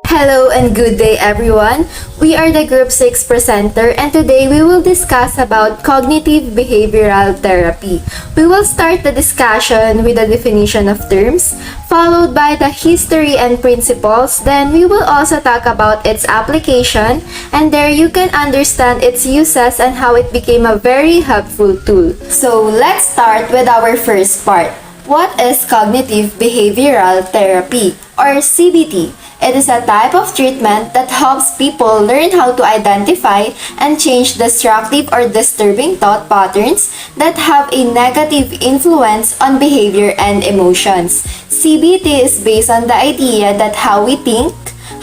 Hello and good day everyone. We are the Group 6 presenter and today we will discuss about cognitive behavioral therapy. We will start the discussion with the definition of terms, followed by the history and principles. Then we will also talk about its application, and there you can understand its uses and how it became a very helpful tool. So let's start with our first part. What is cognitive behavioral therapy or CBT? It is a type of treatment that helps people learn how to identify and change destructive or disturbing thought patterns that have a negative influence on behavior and emotions. CBT is based on the idea that how we think,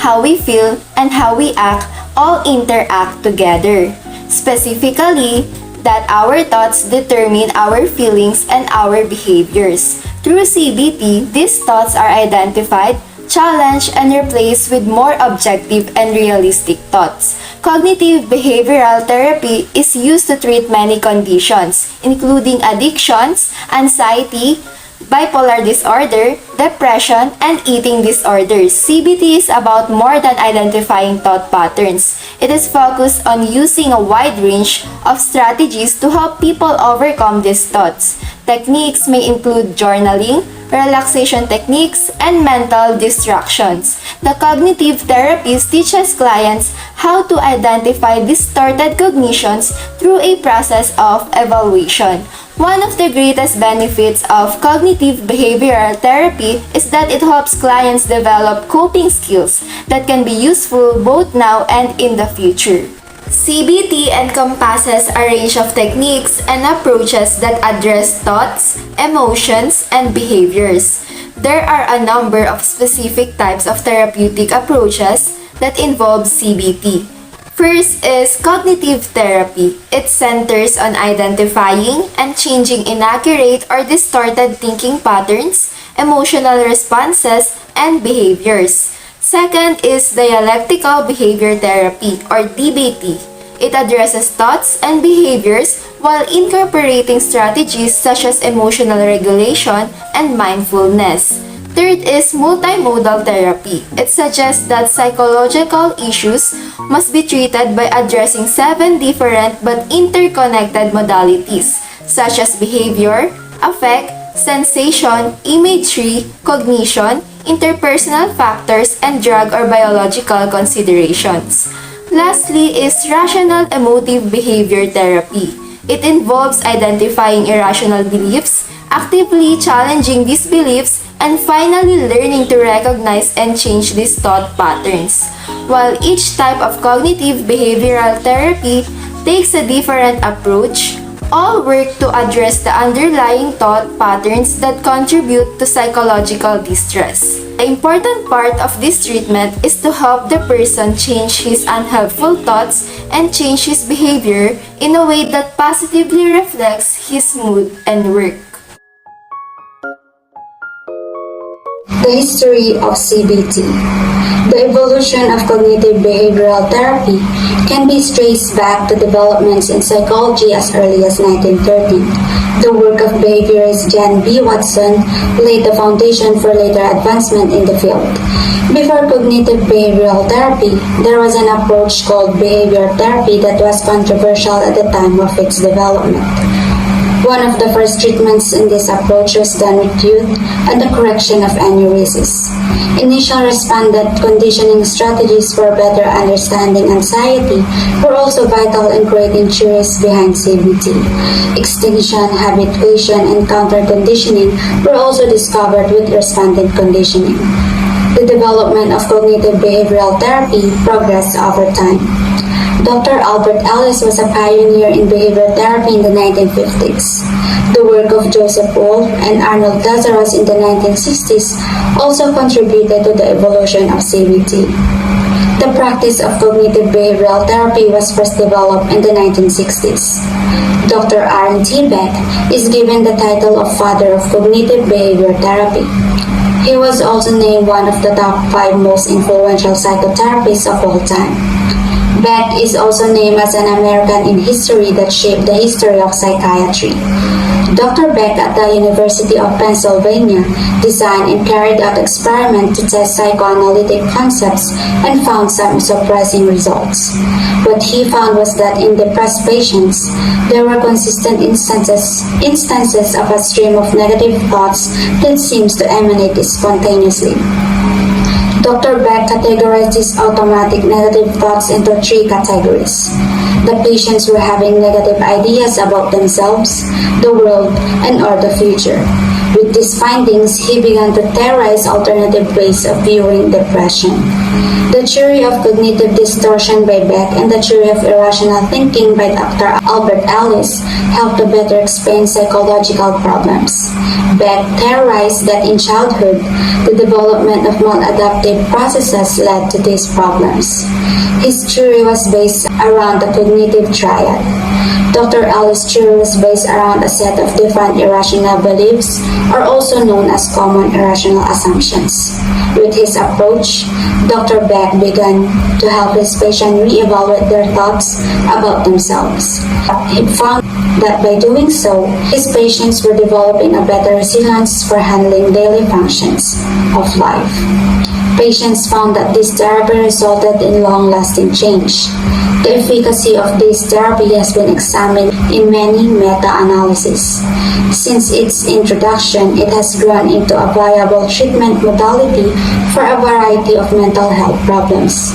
how we feel, and how we act all interact together. Specifically, that our thoughts determine our feelings and our behaviors. Through CBT, these thoughts are identified, challenged, and replaced with more objective and realistic thoughts. Cognitive behavioral therapy is used to treat many conditions, including addictions, anxiety, bipolar disorder, depression, and eating disorders. CBT is about more than identifying thought patterns. It is focused on using a wide range of strategies to help people overcome these thoughts. Techniques may include journaling, relaxation techniques, and mental distractions. The cognitive therapist teaches clients how to identify distorted cognitions through a process of evaluation. One of the greatest benefits of cognitive behavioral therapy is that it helps clients develop coping skills that can be useful both now and in the future. CBT encompasses a range of techniques and approaches that address thoughts, emotions, and behaviors. There are a number of specific types of therapeutic approaches that involve CBT. First is cognitive therapy. It centers on identifying and changing inaccurate or distorted thinking patterns, emotional responses, and behaviors. Second is dialectical behavior therapy or DBT. It addresses thoughts and behaviors while incorporating strategies such as emotional regulation and mindfulness. Third is multimodal therapy. It suggests that psychological issues must be treated by addressing 7 different but interconnected modalities such as behavior, affect, sensation, imagery, cognition, interpersonal factors, and drug or biological considerations. Lastly is rational emotive behavior therapy. It involves identifying irrational beliefs, actively challenging these beliefs, and finally learning to recognize and change these thought patterns. While each type of cognitive behavioral therapy takes a different approach, all work to address the underlying thought patterns that contribute to psychological distress. The important part of this treatment is to help the person change his unhelpful thoughts and change his behavior in a way that positively reflects his mood and work. The history of CBT. The evolution of cognitive behavioral therapy can be traced back to developments in psychology as early as 1913. The work of behaviorist John B. Watson laid the foundation for later advancement in the field. Before cognitive behavioral therapy, there was an approach called behavior therapy that was controversial at the time of its development. One of the first treatments in this approach was done with youth and the correction of enuresis. Initial respondent conditioning strategies for better understanding anxiety were also vital in creating theories behind CBT. Extinction, habituation, and counter-conditioning were also discovered with respondent conditioning. The development of cognitive behavioral therapy progressed over time. Dr. Albert Ellis was a pioneer in behavior therapy in the 1950s. The work of Joseph Wolff and Arnold Lazarus in the 1960s also contributed to the evolution of CBT. The practice of cognitive behavioral therapy was first developed in the 1960s. Dr. Aaron T. Beck is given the title of Father of Cognitive Behavior Therapy. He was also named one of the top 5 most influential psychotherapists of all time. Beck is also named as an American in history that shaped the history of psychiatry. Dr. Beck at the University of Pennsylvania designed and carried out experiments to test psychoanalytic concepts and found some surprising results. What he found was that in depressed patients, there were consistent instances of a stream of negative thoughts that seems to emanate spontaneously. Dr. Beck categorized these automatic negative thoughts into three categories. The patients were having negative ideas about themselves, the world, and or the future. With these findings, he began to theorize alternative ways of viewing depression. The theory of cognitive distortion by Beck and the theory of irrational thinking by Dr. Albert Ellis helped to better explain psychological problems. Beck theorized that in childhood, the development of maladaptive processes led to these problems. His theory was based around the cognitive triad. Dr. Ellis' theory was based around a set of different irrational beliefs, or also known as common irrational assumptions. With his approach, Dr. Beck began to help his patients re-evaluate their thoughts about themselves. He found that by doing so, his patients were developing a better resilience for handling daily functions of life. Patients found that this therapy resulted in long-lasting change. The efficacy of this therapy has been examined in many meta-analyses. Since its introduction, it has grown into a viable treatment modality for a variety of mental health problems.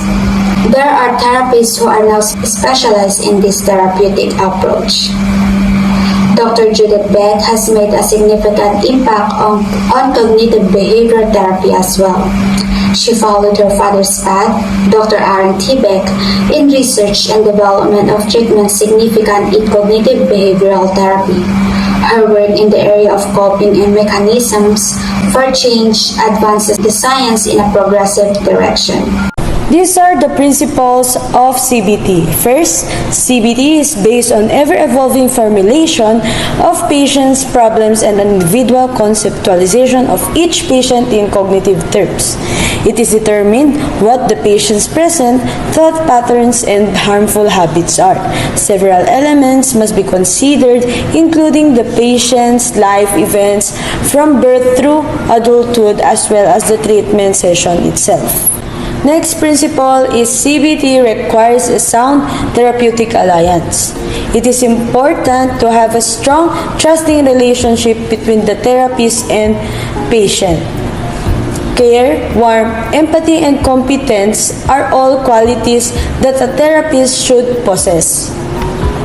There are therapists who are now specialized in this therapeutic approach. Dr. Judith Beck has made a significant impact on cognitive behavior therapy as well. She followed her father's path, Dr. Aaron T. Beck, in research and development of treatments significant in cognitive behavioral therapy. Her work in the area of coping and mechanisms for change advances the science in a progressive direction. These are the principles of CBT. First, CBT is based on ever-evolving formulation of patients' problems and an individual conceptualization of each patient in cognitive terms. It is determined what the patient's present thought patterns and harmful habits are. Several elements must be considered, including the patient's life events from birth through adulthood as well as the treatment session itself. Next principle is CBT requires a sound therapeutic alliance. It is important to have a strong, trusting relationship between the therapist and patient. Care, warmth, empathy, and competence are all qualities that a therapist should possess.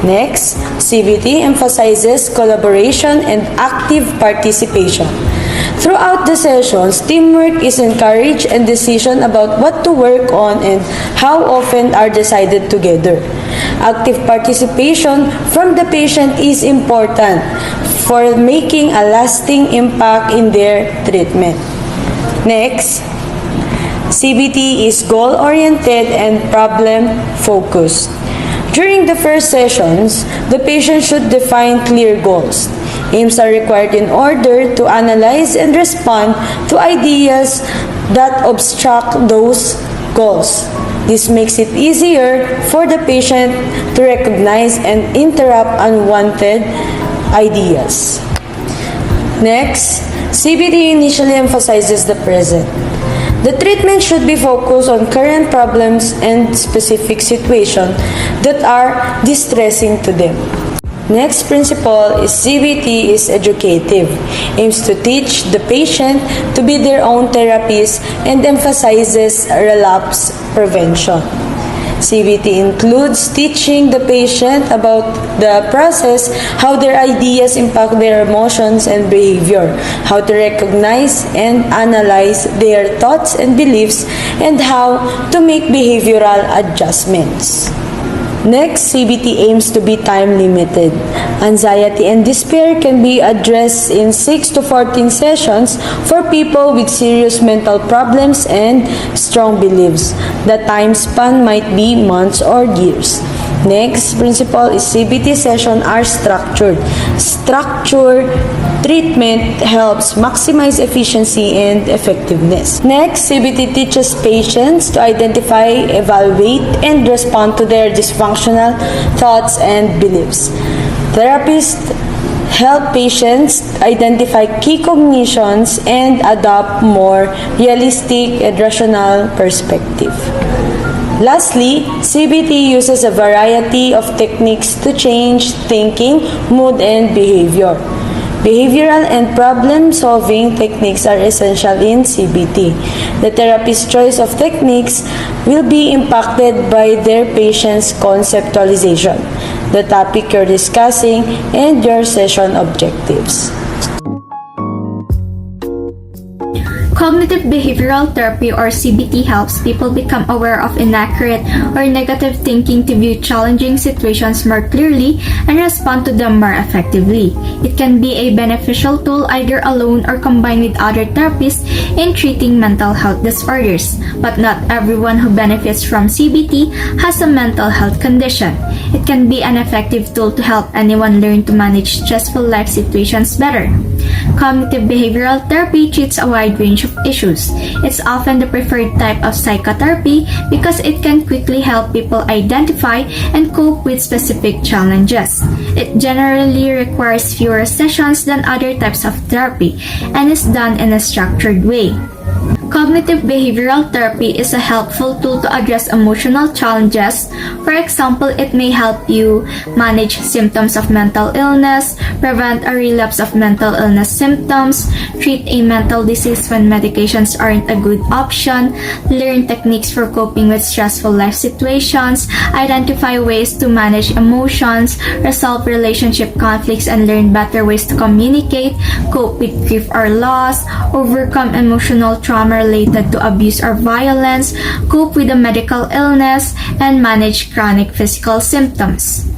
Next, CBT emphasizes collaboration and active participation. Throughout the sessions, teamwork is encouraged and decisions about what to work on and how often are decided together. Active participation from the patient is important for making a lasting impact in their treatment. Next, CBT is goal-oriented and problem-focused. During the first sessions, the patient should define clear goals. Aims are required in order to analyze and respond to ideas that obstruct those goals. This makes it easier for the patient to recognize and interrupt unwanted ideas. Next, CBT initially emphasizes the present. The treatment should be focused on current problems and specific situations that are distressing to them. Next principle is CBT is educative, aims to teach the patient to be their own therapist and emphasizes relapse prevention. CBT includes teaching the patient about the process, how their ideas impact their emotions and behavior, how to recognize and analyze their thoughts and beliefs, and how to make behavioral adjustments. Next, CBT aims to be time-limited. Anxiety and despair can be addressed in 6 to 14 sessions for people with serious mental problems and strong beliefs. The time span might be months or years. Next principle is CBT sessions are structured. Structured treatment helps maximize efficiency and effectiveness. Next, CBT teaches patients to identify, evaluate, and respond to their dysfunctional thoughts and beliefs. Therapists help patients identify key cognitions and adopt more realistic and rational perspective. Lastly, CBT uses a variety of techniques to change thinking, mood, and behavior. Behavioral and problem-solving techniques are essential in CBT. The therapist's choice of techniques will be impacted by their patient's conceptualization, the topic you're discussing, and your session objectives. Cognitive behavioral therapy or CBT helps people become aware of inaccurate or negative thinking to view challenging situations more clearly and respond to them more effectively. It can be a beneficial tool either alone or combined with other therapies in treating mental health disorders. But not everyone who benefits from CBT has a mental health condition. It can be an effective tool to help anyone learn to manage stressful life situations better. Cognitive behavioral therapy treats a wide range of issues. It's often the preferred type of psychotherapy because it can quickly help people identify and cope with specific challenges. It generally requires fewer sessions than other types of therapy and is done in a structured way. Cognitive behavioral therapy is a helpful tool to address emotional challenges. For example, it may help you manage symptoms of mental illness, prevent a relapse of mental illness symptoms, treat a mental disease when medications aren't a good option, learn techniques for coping with stressful life situations, identify ways to manage emotions, resolve relationship conflicts and learn better ways to communicate, cope with grief or loss, overcome emotional trauma related to abuse or violence, cope with a medical illness, and manage chronic physical symptoms.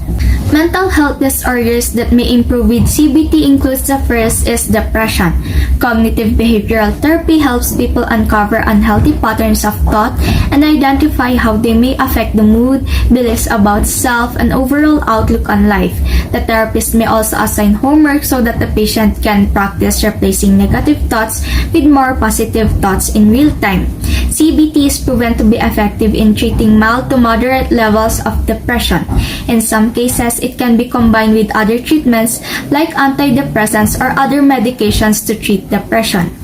Mental health disorders that may improve with CBT includes the first is depression. Cognitive behavioral therapy helps people uncover unhealthy patterns of thought and identify how they may affect the mood, beliefs about self, and overall outlook on life. The therapist may also assign homework so that the patient can practice replacing negative thoughts with more positive thoughts in real time. CBT is proven to be effective in treating mild to moderate levels of depression. In some cases, it can be combined with other treatments like antidepressants or other medications to treat depression.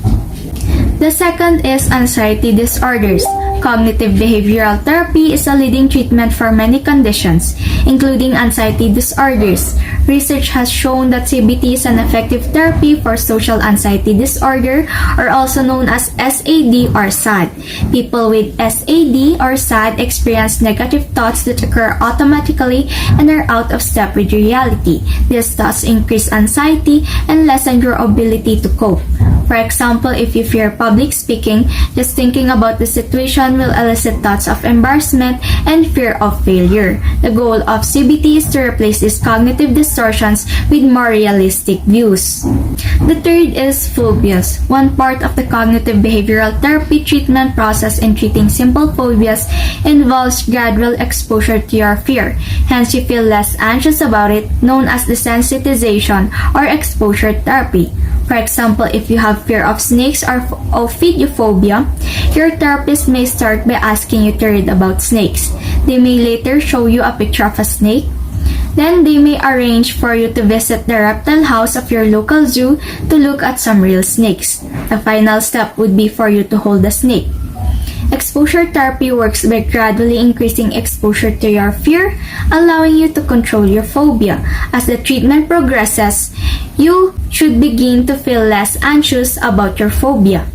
The second is anxiety disorders. Cognitive behavioral therapy is a leading treatment for many conditions, including anxiety disorders. Research has shown that CBT is an effective therapy for social anxiety disorder, or also known as SAD or SAD. People with SAD or SAD experience negative thoughts that occur automatically and are out of step with reality. These thoughts increase anxiety and lessen your ability to cope. For example, if you fear public speaking, just thinking about the situation will elicit thoughts of embarrassment and fear of failure. The goal of CBT is to replace these cognitive distortions with more realistic views. The third is phobias. One part of the cognitive behavioral therapy treatment process in treating simple phobias involves gradual exposure to your fear. Hence, you feel less anxious about it, known as desensitization or exposure therapy. For example, if you have fear of snakes or ophidiophobia, your therapist may start by asking you to read about snakes. They may later show you a picture of a snake. Then they may arrange for you to visit the reptile house of your local zoo to look at some real snakes. The final step would be for you to hold a snake. Exposure therapy works by gradually increasing exposure to your fear, allowing you to control your phobia. As the treatment progresses, you should begin to feel less anxious about your phobia.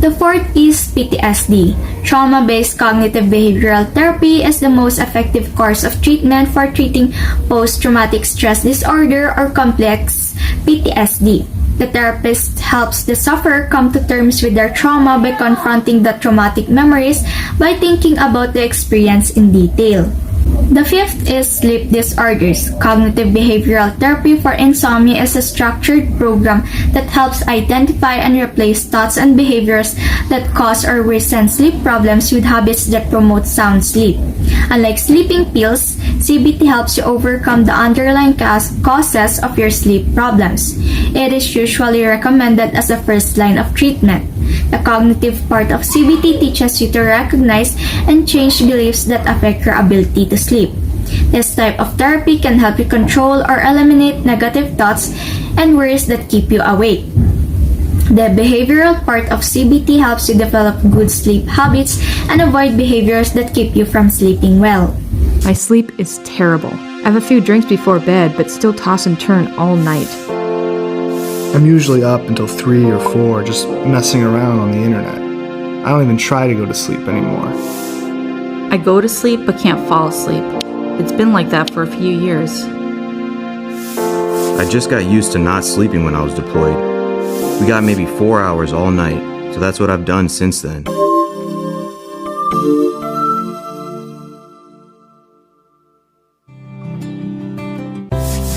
The fourth is PTSD. Trauma-based cognitive behavioral therapy is the most effective course of treatment for treating post-traumatic stress disorder or complex PTSD. The therapist helps the sufferer come to terms with their trauma by confronting the traumatic memories by thinking about the experience in detail. The fifth is sleep disorders. Cognitive behavioral therapy for insomnia is a structured program that helps identify and replace thoughts and behaviors that cause or worsen sleep problems with habits that promote sound sleep. Unlike sleeping pills, CBT helps you overcome the underlying causes of your sleep problems. It is usually recommended as a first line of treatment. The cognitive part of CBT teaches you to recognize and change beliefs that affect your ability to sleep. This type of therapy can help you control or eliminate negative thoughts and worries that keep you awake. The behavioral part of CBT helps you develop good sleep habits and avoid behaviors that keep you from sleeping well. My sleep is terrible. I have a few drinks before bed, but still toss and turn all night. I'm usually up until 3 or 4 just messing around on the internet. I don't even try to go to sleep anymore. I go to sleep but can't fall asleep. It's been like that for a few years. I just got used to not sleeping when I was deployed. We got maybe 4 hours all night, so that's what I've done since then.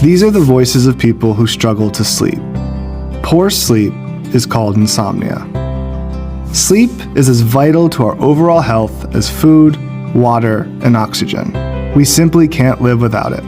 These are the voices of people who struggle to sleep. Poor sleep is called insomnia. Sleep is as vital to our overall health as food, water, and oxygen. We simply can't live without it.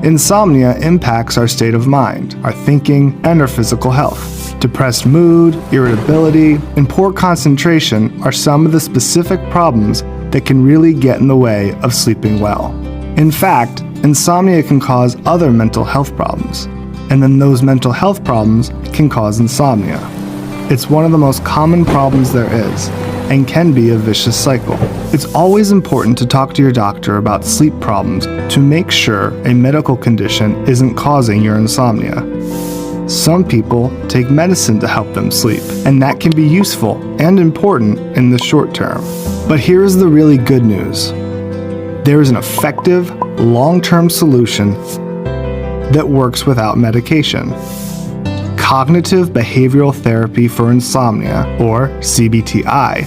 Insomnia impacts our state of mind, our thinking, and our physical health. Depressed mood, irritability, and poor concentration are some of the specific problems that can really get in the way of sleeping well. In fact, insomnia can cause other mental health problems, and then those mental health problems can cause insomnia. It's one of the most common problems there is, and can be a vicious cycle. It's always important to talk to your doctor about sleep problems to make sure a medical condition isn't causing your insomnia. Some people take medicine to help them sleep, and that can be useful and important in the short term. But here is the really good news. There is an effective, long-term solution that works without medication. Cognitive behavioral therapy for insomnia, or CBTI,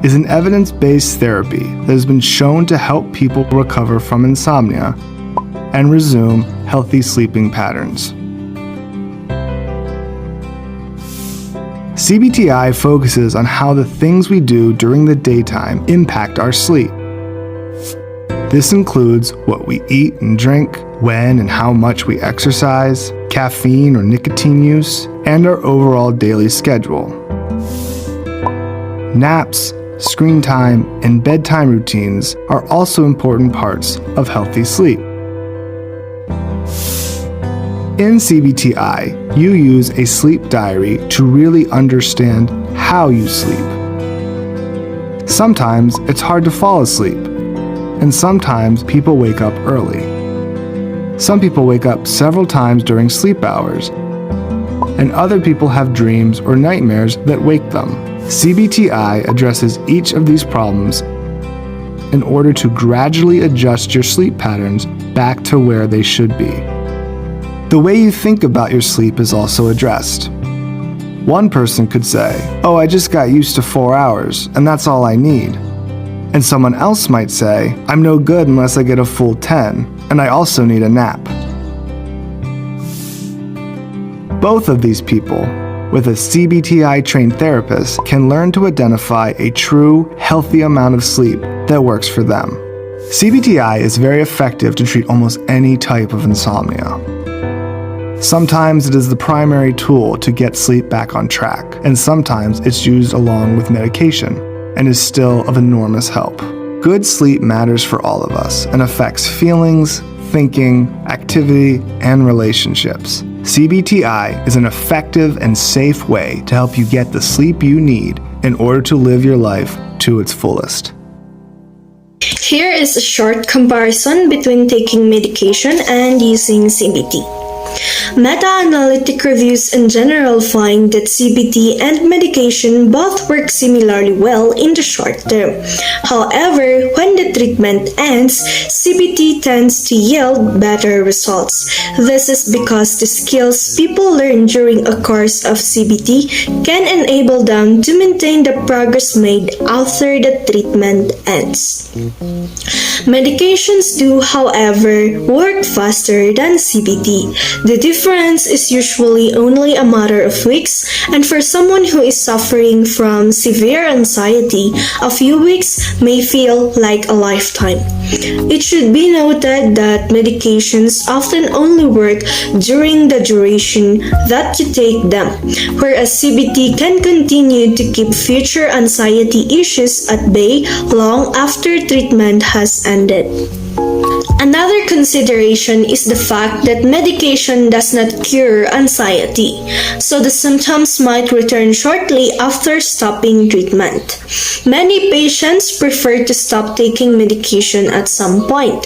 is an evidence-based therapy that has been shown to help people recover from insomnia and resume healthy sleeping patterns. CBTI focuses on how the things we do during the daytime impact our sleep. This includes what we eat and drink, when and how much we exercise, caffeine or nicotine use, and our overall daily schedule. Naps, screen time, and bedtime routines are also important parts of healthy sleep. In CBTI, you use a sleep diary to really understand how you sleep. Sometimes it's hard to fall asleep, and sometimes people wake up early. Some people wake up several times during sleep hours, and other people have dreams or nightmares that wake them. CBTI addresses each of these problems in order to gradually adjust your sleep patterns back to where they should be. The way you think about your sleep is also addressed. One person could say, "Oh, I just got used to 4 hours, and that's all I need." And someone else might say, "I'm no good unless I get a full 10, and I also need a nap." Both of these people, with a CBTI-trained therapist, can learn to identify a true, healthy amount of sleep that works for them. CBTI is very effective to treat almost any type of insomnia. Sometimes it is the primary tool to get sleep back on track, and sometimes it's used along with medication and is still of enormous help. Good sleep matters for all of us and affects feelings, thinking, activity, and relationships. CBTI is an effective and safe way to help you get the sleep you need in order to live your life to its fullest. Here is a short comparison between taking medication and using CBT. Meta-analytic reviews in general find that CBT and medication both work similarly well in the short term. However, when the treatment ends, CBT tends to yield better results. This is because the skills people learn during a course of CBT can enable them to maintain the progress made after the treatment ends. Medications do, however, work faster than CBT. The difference is usually only a matter of weeks, and for someone who is suffering from severe anxiety, a few weeks may feel like a lifetime. It should be noted that medications often only work during the duration that you take them, whereas CBT can continue to keep future anxiety issues at bay long after treatment has ended. Another consideration is the fact that medication does not cure anxiety, so the symptoms might return shortly after stopping treatment. Many patients prefer to stop taking medication at some point.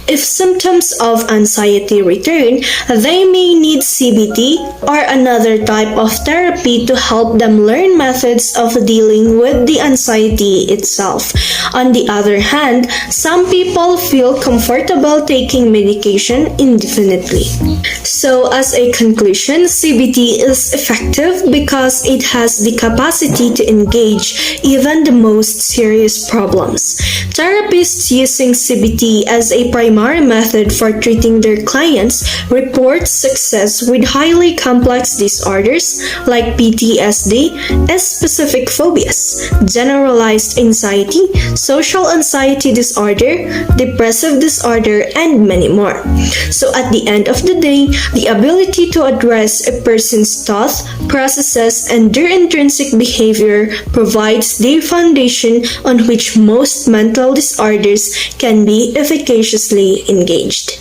If symptoms of anxiety return, they may need CBT or another type of therapy to help them learn methods of dealing with the anxiety itself. On the other hand, some people feel comfortable taking medication indefinitely. So, as a conclusion, CBT is effective because it has the capacity to engage even the most serious problems. Therapists using CBT as a primary method for treating their clients report success with highly complex disorders like PTSD, specific phobias, generalized anxiety, social anxiety disorder, depressive disorder, and many more. So at the end of the day, the ability to address a person's thoughts, processes, and their intrinsic behavior provides the foundation on which most mental disorders can be efficaciously engaged.